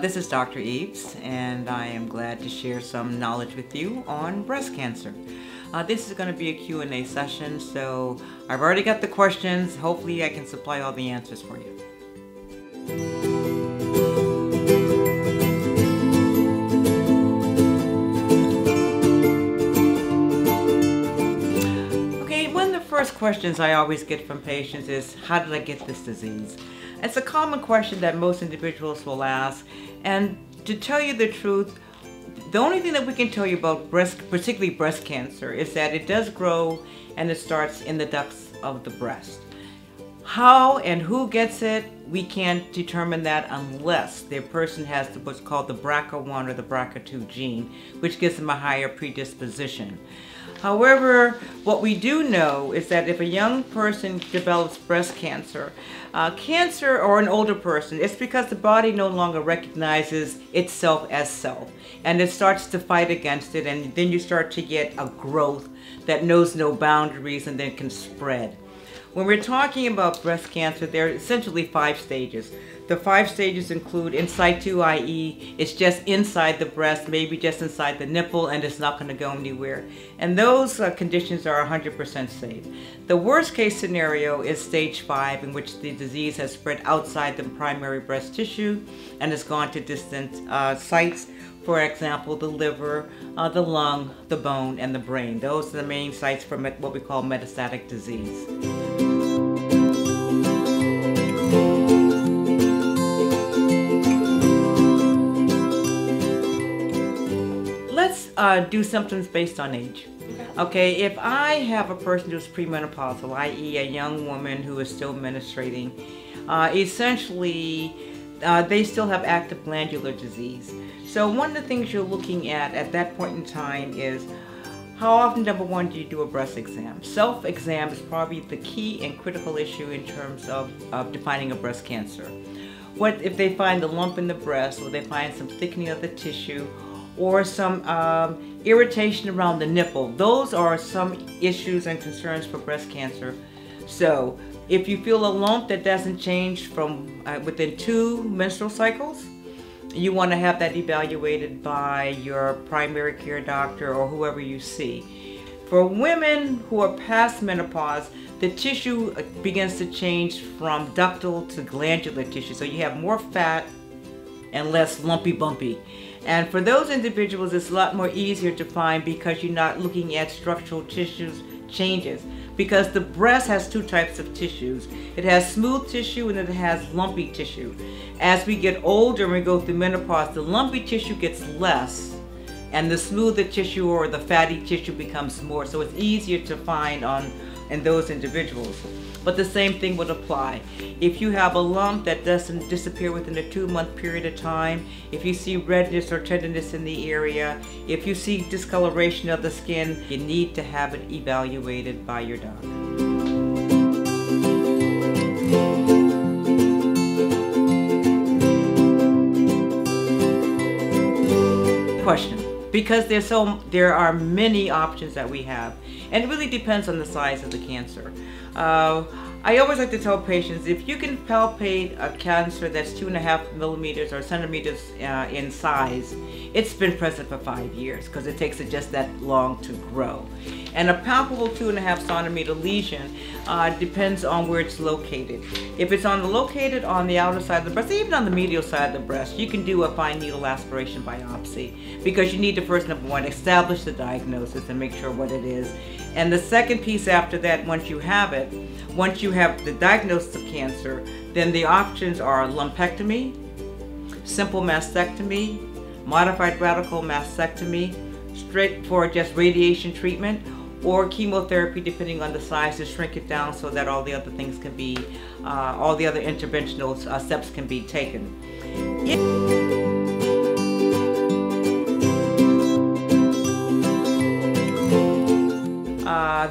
This is Dr. Eaves, and I am glad to share some knowledge with you on breast cancer. This is going to be a Q&A session, so I've already got the questions. Hopefully I can supply all the answers for you. Okay, one of the first questions I always get from patients is, how did I get this disease? It's a common question that most individuals will ask, and to tell you the truth, the only thing that we can tell you about particularly breast cancer, is that it does grow and it starts in the ducts of the breast. How and who gets it, we can't determine that unless the person has what's called the BRCA1 or the BRCA2 gene, which gives them a higher predisposition. However, what we do know is that if a young person develops breast cancer, or an older person, it's because the body no longer recognizes itself as self, and it starts to fight against it, and then you start to get a growth that knows no boundaries and then can spread. When we're talking about breast cancer, there are essentially 5 stages. The 5 stages include in situ, i.e. it's just inside the breast, maybe just inside the nipple, and it's not going to go anywhere. And those conditions are 100% safe. The worst case scenario is stage 5, in which the disease has spread outside the primary breast tissue and has gone to distant sites. For example, the liver, the lung, the bone, and the brain. Those are the main sites for what we call metastatic disease. Let's do symptoms based on age. Okay, if I have a person who's premenopausal, i.e. a young woman who is still menstruating, essentially they still have active glandular disease. So one of the things you're looking at that point in time is, how often, number one, do you do a breast exam? Self-exam is probably the key and critical issue in terms of defining a breast cancer. What if they find a lump in the breast, or they find some thickening of the tissue, or some irritation around the nipple? Those are some issues and concerns for breast cancer. So if you feel a lump that doesn't change from within 2 menstrual cycles, you want to have that evaluated by your primary care doctor or whoever you see. For women who are past menopause, the tissue begins to change from ductal to glandular tissue. So you have more fat and less lumpy bumpy. And for those individuals, it's a lot more easier to find because you're not looking at structural tissues changes. Because the breast has 2 types of tissues. It has smooth tissue and it has lumpy tissue. As we get older and we go through menopause, the lumpy tissue gets less and the smoother tissue or the fatty tissue becomes more. So it's easier to find in those individuals. But the same thing would apply. If you have a lump that doesn't disappear within a 2-month period of time, if you see redness or tenderness in the area, if you see discoloration of the skin, you need to have it evaluated by your doctor. Question. Because there are many options that we have, and it really depends on the size of the cancer. I always like to tell patients, if you can palpate a cancer that's 2.5 millimeters or centimeters in size, it's been present for 5 years, because it takes it just that long to grow. And a palpable 2.5 centimeter lesion depends on where it's located. If it's located on the outer side of the breast, even on the medial side of the breast, you can do a fine needle aspiration biopsy, because you need to first, number one, establish the diagnosis and make sure what it is. And the second piece after that, once you have the diagnosis of cancer, then the options are lumpectomy, simple mastectomy, modified radical mastectomy, straight for just radiation treatment, or chemotherapy, depending on the size, to shrink it down so that all the other things can be, all the other interventional steps can be taken.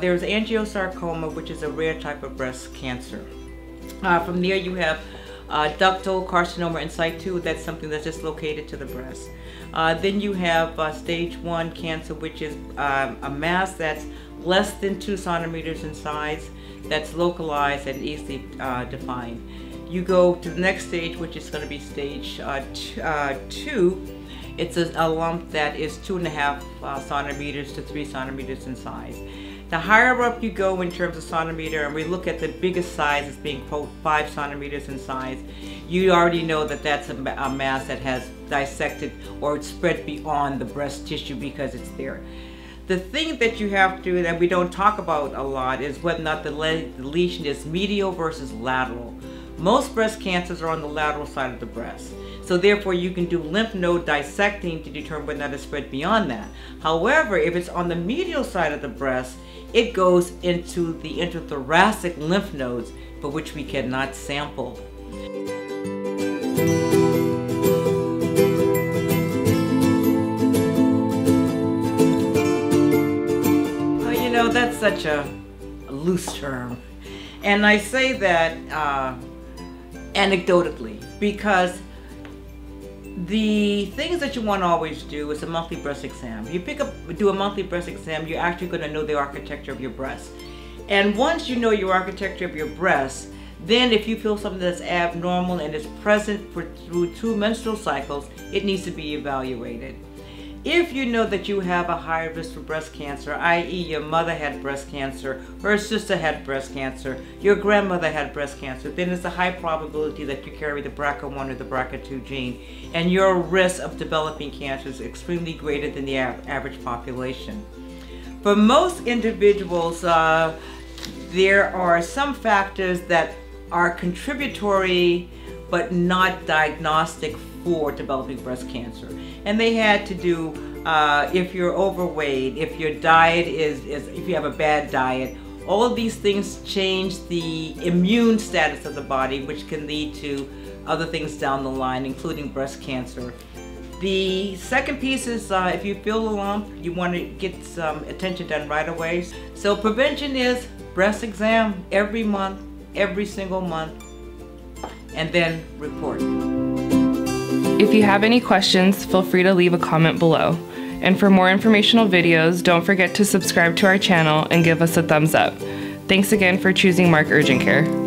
There's angiosarcoma, which is a rare type of breast cancer. From there you have ductal carcinoma in situ. That's something that's just located to the breast. Then you have stage 1 cancer, which is a mass that's less than 2 centimeters in size, that's localized and easily defined. you go to the next stage, which is going to be stage 2. It's a lump that is 2.5 centimeters to 3 centimeters in size. The higher up you go in terms of centimeter, and we look at the biggest size as being, quote, 5 centimeters in size, you already know that that's a mass that has dissected or spread beyond the breast tissue because it's there. The thing that you have to, that we don't talk about a lot, is whether or not the lesion is medial versus lateral. Most breast cancers are on the lateral side of the breast. So therefore you can do lymph node dissecting to determine whether or not it's spread beyond that. However, if it's on the medial side of the breast, it goes into the intrathoracic lymph nodes, for which we cannot sample. Well, you know, that's such a loose term. And I say that anecdotally, because the things that you want to always do is a monthly breast exam. You do a monthly breast exam, you're actually going to know the architecture of your breast. And once you know your architecture of your breast, then if you feel something that's abnormal and is present through 2 menstrual cycles, it needs to be evaluated. If you know that you have a high risk for breast cancer, i.e. your mother had breast cancer, her sister had breast cancer, your grandmother had breast cancer, then it's a high probability that you carry the BRCA1 or the BRCA2 gene, and your risk of developing cancer is extremely greater than the average population. For most individuals, there are some factors that are contributory but not diagnostic for developing breast cancer. And they had to do, if you're overweight, if your diet if you have a bad diet, all of these things change the immune status of the body, which can lead to other things down the line, including breast cancer. The second piece is if you feel a lump, you want to get some attention done right away. So prevention is breast exam every month, every single month, and then report. If you have any questions, feel free to leave a comment below. And for more informational videos, don't forget to subscribe to our channel and give us a thumbs up. Thanks again for choosing Marque Urgent Care.